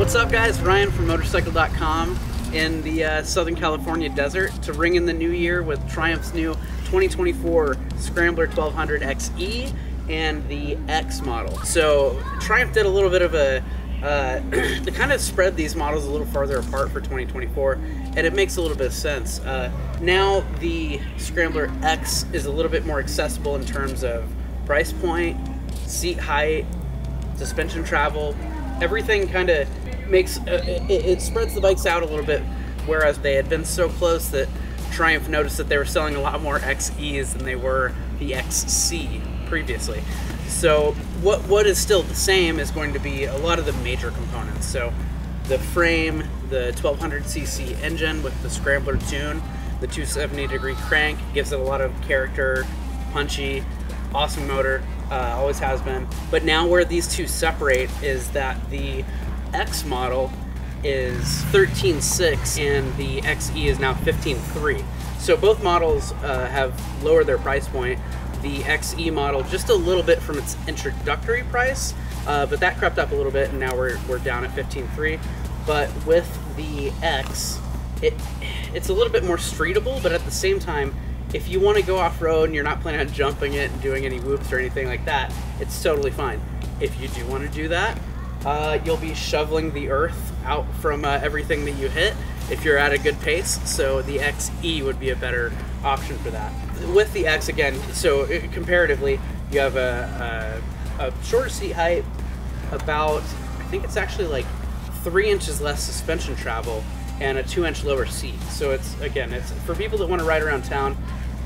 What's up guys, Ryan from Motorcycle.com in the Southern California desert to ring in the new year with Triumph's new 2024 Scrambler 1200 XE and the X model. So Triumph did a little bit of a, they kind of spread these models a little farther apart for 2024, and it makes a little bit of sense. Now the Scrambler X is a little bit more accessible in terms of price point, seat height, suspension travel. Everything kind of makes it spreads the bikes out a little bit, whereas they had been so close that Triumph noticed that they were selling a lot more XEs than they were the XC previously. So what is still the same is going to be a lot of the major components. So the frame, the 1200cc engine with the Scrambler tune, the 270-degree crank gives it a lot of character, punchy, awesome motor. Always has been. But now where these two separate is that the X model is 13.6 and the XE is now 15.3. So both models have lowered their price point. The XE model just a little bit from its introductory price, but that crept up a little bit and now we're down at 15.3. But with the X, it's a little bit more streetable, but at the same time, if you want to go off-road and you're not planning on jumping it and doing any whoops or anything like that, it's totally fine. If you do want to do that, you'll be shoveling the earth out from everything that you hit if you're at a good pace, so the XE would be a better option for that. With the X, again, so comparatively, you have a shorter seat height, about, I think it's actually like 3 inches less suspension travel, and a 2-inch lower seat. So it's, again, it's for people that want to ride around town.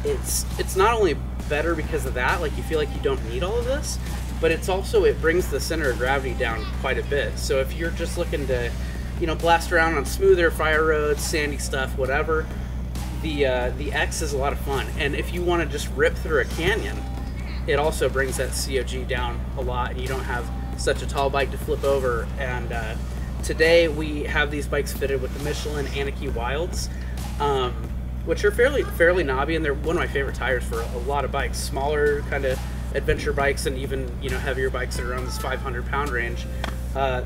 It's not only better because of that, like you feel like you don't need all of this, but it's also, it brings the center of gravity down quite a bit. So if you're just looking to, you know, blast around on smoother fire roads, sandy stuff, whatever, the X is a lot of fun. And if you want to just rip through a canyon, it also brings that COG down a lot, and you don't have such a tall bike to flip over. And today we have these bikes fitted with the Michelin Anarchy Wilds, which are fairly knobby, and they're one of my favorite tires for a lot of bikes, smaller kind of adventure bikes, and even, you know, heavier bikes that are around this 500-pound range.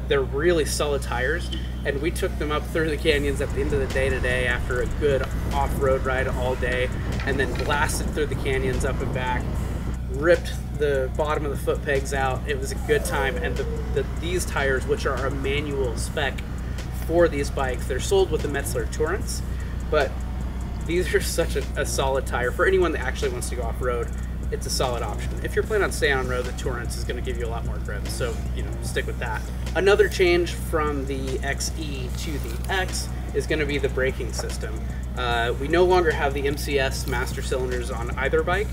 They're really solid tires, and we took them up through the canyons at the end of the day today after a good off-road ride all day, and then blasted through the canyons up and back, ripped the bottom of the foot pegs out. It was a good time. And these tires, which are a manual spec for these bikes, they're sold with the Metzler Tourants, but these are such a solid tire for anyone that actually wants to go off-road. It's a solid option. If you're planning on staying on road, the Tourants is going to give you a lot more grip, so, you know, stick with that. Another change from the XE to the X is going to be the braking system. We no longer have the MCS master cylinders on either bike,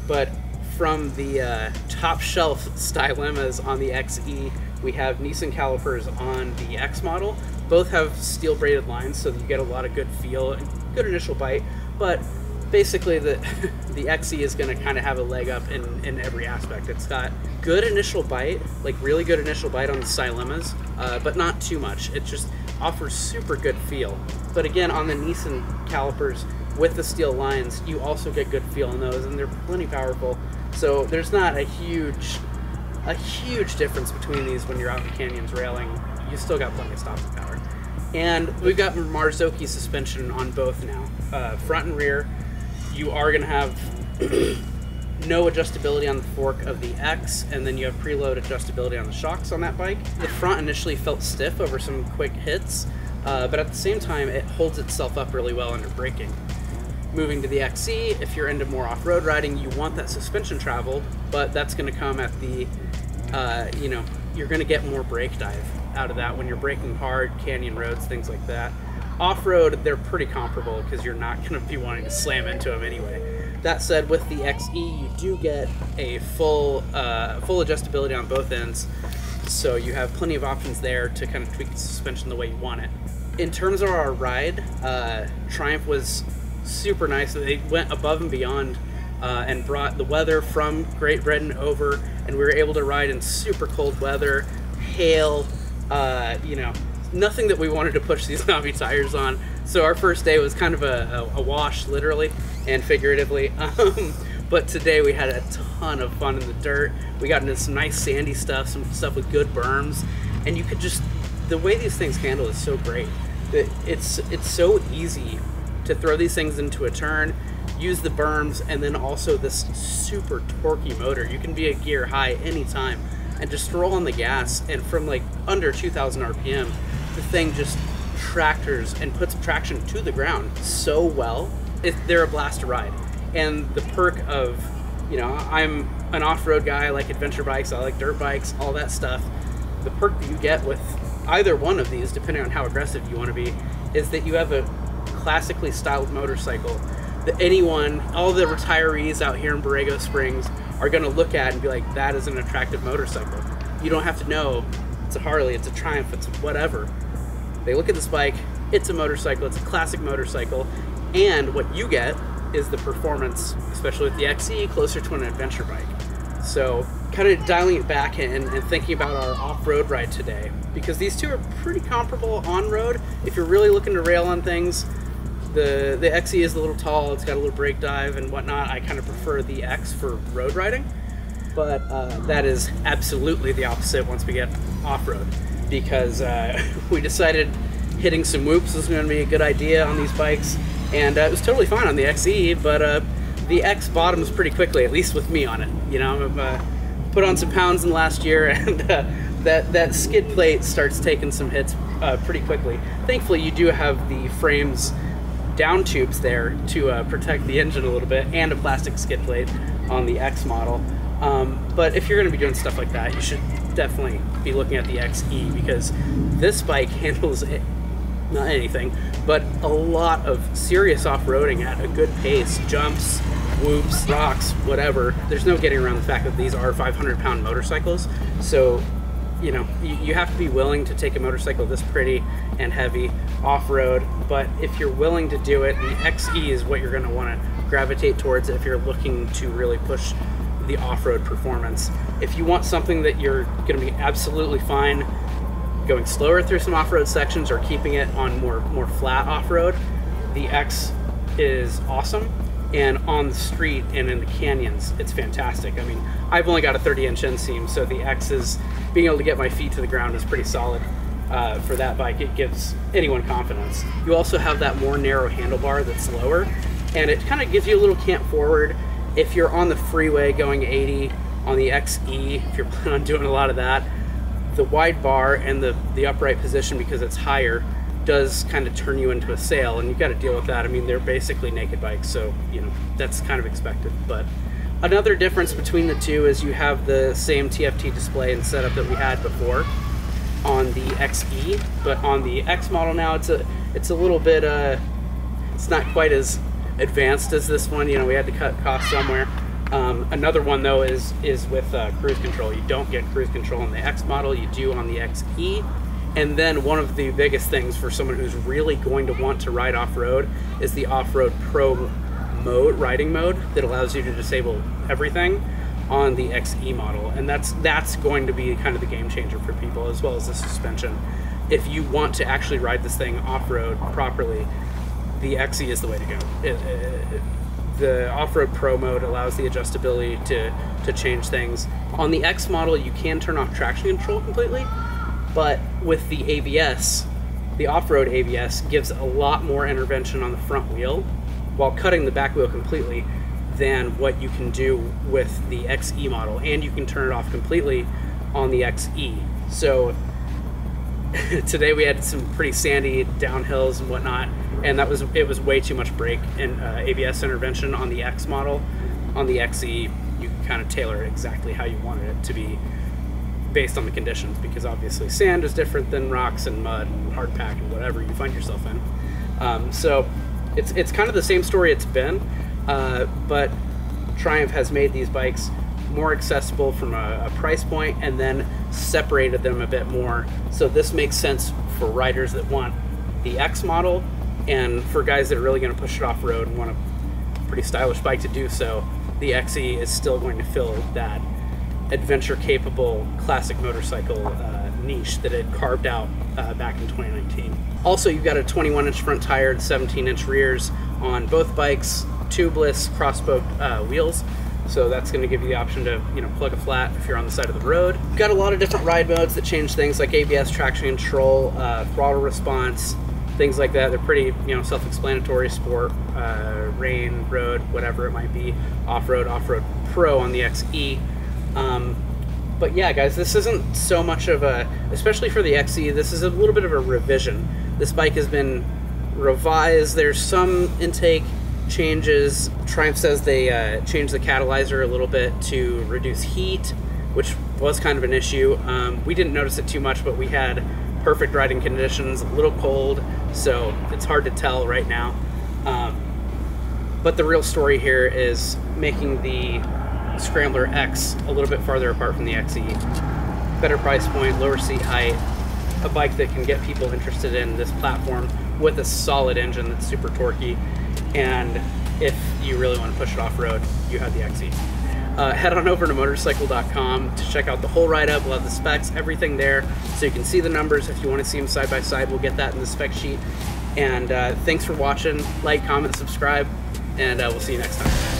but from the top shelf Stylemas on the XE, we have Nissan calipers on the X model. Both have steel braided lines, so that you get a lot of good feel and good initial bite, but basically the XE is going to kind of have a leg up in every aspect. It's got good initial bite, like really good initial bite on the Stylemas, but not too much. It just offers super good feel. But again, on the Nissan calipers with the steel lines, you also get good feel in those, and they're plenty powerful. So there's not a huge difference between these when you're out in the canyons railing. You still got plenty of stopping power. And we've got Marzocchi suspension on both now, front and rear. You are going to have no adjustability on the fork of the X, and then you have preload adjustability on the shocks on that bike. The front initially felt stiff over some quick hits, but at the same time it holds itself up really well under braking. Moving to the XE, if you're into more off-road riding, you want that suspension travel, but that's going to come at the, you know, you're going to get more brake dive out of that when you're braking hard, canyon roads, things like that. Off-road, they're pretty comparable because you're not going to be wanting to slam into them anyway. That said, with the XE, you do get a full adjustability on both ends, so you have plenty of options there to kind of tweak the suspension the way you want it. In terms of our ride, Triumph was super nice. They went above and beyond and brought the weather from Great Britain over, and we were able to ride in super cold weather, hail, you know, nothing that we wanted to push these knobby tires on. So our first day was kind of a wash, literally and figuratively. But today we had a ton of fun in the dirt. We got into some nice sandy stuff, some stuff with good berms, and you could just the way these things handle is so great. It's so easy to throw these things into a turn, use the berms, and then also this super torquey motor. You can be a gear high anytime and just throw on the gas, and from like under 2,000 RPM, the thing just tractors and puts traction to the ground so well. They're a blast to ride. And the perk of, you know, I'm an off-road guy, I like adventure bikes, I like dirt bikes, all that stuff. The perk that you get with either one of these, depending on how aggressive you want to be, is that you have a classically styled motorcycle that anyone, all the retirees out here in Borrego Springs, are going to look at and be like, that is an attractive motorcycle. You don't have to know it's a Harley, it's a Triumph, it's whatever. They look at this bike, it's a motorcycle, it's a classic motorcycle, and what you get is the performance, especially with the XE, closer to an adventure bike. So kind of dialing it back and thinking about our off-road ride today, because these two are pretty comparable on-road. If you're really looking to rail on things, the XE is a little tall, it's got a little brake dive and whatnot. I kind of prefer the X for road riding, but that is absolutely the opposite once we get off-road, because we decided hitting some whoops was going to be a good idea on these bikes, and it was totally fine on the XE, but the X bottoms pretty quickly, at least with me on it. You know, I've put on some pounds in the last year, and that skid plate starts taking some hits pretty quickly. Thankfully, you do have the frames down tubes there to protect the engine a little bit, and a plastic skid plate on the X model. But if you're going to be doing stuff like that, you should definitely be looking at the XE, because this bike handles it, not anything, but a lot of serious off-roading at a good pace. Jumps, whoops, rocks, whatever. There's no getting around the fact that these are 500-pound motorcycles. So, you know, you have to be willing to take a motorcycle this pretty and heavy off-road. But if you're willing to do it, the XE is what you're going to want to gravitate towards if you're looking to really push the off-road performance. If you want something that you're going to be absolutely fine going slower through some off-road sections or keeping it on more flat off-road, the X is awesome. And on the street and in the canyons, it's fantastic. I mean, I've only got a 30-inch inseam, so the X is, being able to get my feet to the ground is pretty solid for that bike. It gives anyone confidence. You also have that more narrow handlebar that's lower, and it kind of gives you a little cant forward. If you're on the freeway going 80 on the XE, if you're planning on doing a lot of that, the wide bar and the upright position, because it's higher, does kind of turn you into a sail, and you've got to deal with that. I mean, they're basically naked bikes, so you know that's kind of expected. But another difference between the two is you have the same TFT display and setup that we had before on the XE, but on the X model now it's a little bit it's not quite as advanced as this one. You know, we had to cut costs somewhere. Another one though is with cruise control. You don't get cruise control on the X model, you do on the XE. And then one of the biggest things for someone who's really going to want to ride off-road is the Off-Road Pro mode, riding mode, that allows you to disable everything on the XE model. And that's going to be kind of the game changer for people, as well as the suspension. If you want to actually ride this thing off-road properly, the XE is the way to go. The Off-Road Pro mode allows the adjustability to change things. On the X model, you can turn off traction control completely, but with the ABS, the off-road ABS gives a lot more intervention on the front wheel while cutting the back wheel completely than what you can do with the XE model, and you can turn it off completely on the XE. So today we had some pretty sandy downhills and whatnot, and it was way too much brake and ABS intervention on the X model. On the XE, you can kind of tailor it exactly how you wanted it to be based on the conditions, because obviously sand is different than rocks and mud and hard pack and whatever you find yourself in. So it's kind of the same story it's been, but Triumph has made these bikes more accessible from a price point, and then separated them a bit more. So this makes sense for riders that want the X model, and for guys that are really going to push it off-road and want a pretty stylish bike to do so, the XE is still going to fill that adventure-capable classic motorcycle niche that it carved out back in 2019. Also, you've got a 21-inch front tire and 17-inch rears on both bikes, tubeless cross-spoke wheels. So that's going to give you the option to, plug a flat if you're on the side of the road. Got a lot of different ride modes that change things like ABS, traction control, throttle response, things like that. They're pretty, self-explanatory. Sport, rain, road, whatever it might be. Off-road Pro on the XE. But yeah, guys, this isn't so much of a, especially for the XE, this is a little bit of a revision. This bike has been revised. There's some intake changes. Triumph says they changed the catalyzer a little bit to reduce heat, which was kind of an issue. We didn't notice it too much, but we had perfect riding conditions, a little cold, so it's hard to tell right now. But the real story here is making the Scrambler X a little bit farther apart from the XE. Better price point, lower seat height, a bike that can get people interested in this platform with a solid engine that's super torquey. And if you really want to push it off-road, you have the XE. Head on over to Motorcycle.com to check out the whole write-up. We'll have the specs, everything there, so you can see the numbers. If you want to see them side by side, we'll get that in the spec sheet. And thanks for watching. Like, comment, subscribe, and we'll see you next time.